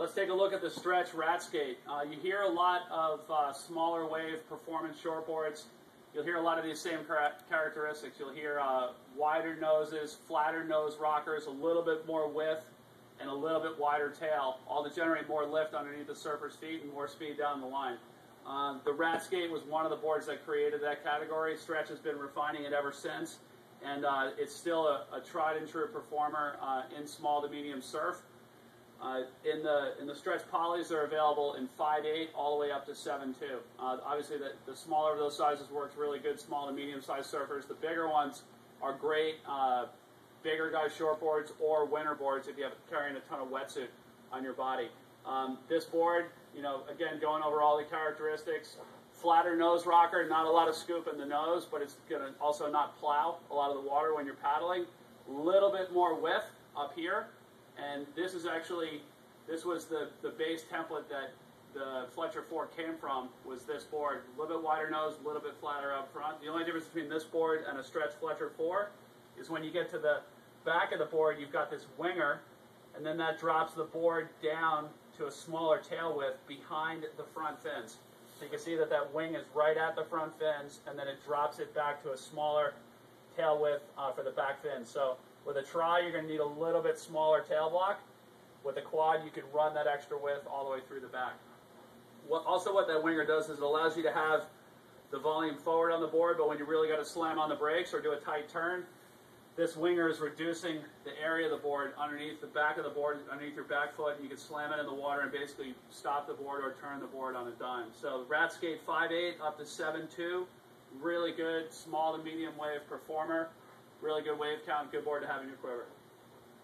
Let's take a look at the stretch rat skate. You hear a lot of smaller wave performance shortboards. You'll hear a lot of these same characteristics. You'll hear wider noses, flatter nose rockers, a little bit more width, and a little bit wider tail, all to generate more lift underneath the surfer's feet and more speed down the line. The rat skate was one of the boards that created that category. Stretch has been refining it ever since, and it's still a tried and true performer in small to medium surf. In the stretch polys, they're available in 5/8 all the way up to 7/2. Obviously, the smaller of those sizes works really good, small to medium-sized surfers. The bigger ones are great, bigger guys shortboards or winter boards if you have carrying a ton of wetsuit on your body. This board, again, going over all the characteristics, flatter nose rocker, not a lot of scoop in the nose, but it's going to also not plow a lot of the water when you're paddling. A little bit more width up here. And this was the base template that the Fletcher 4 came from, was this board. A little bit wider nose, a little bit flatter up front. The only difference between this board and a stretch Fletcher 4 is when you get to the back of the board, you've got this winger, and then that drops the board down to a smaller tail width behind the front fins. So you can see that that wing is right at the front fins, and then it drops it back to a smaller tail width for the back fins. So with a tri, you're going to need a little bit smaller tail block. With a quad, you can run that extra width all the way through the back. Also, what that winger does is it allows you to have the volume forward on the board, but when you really got to slam on the brakes or do a tight turn, this winger is reducing the area of the board underneath the back of the board, underneath your back foot, and you can slam it in the water and basically stop the board or turn the board on a dime. So rat skate 5/8 up to 7/2, really good small to medium wave performer. Really good wave count, good board to have in your quiver.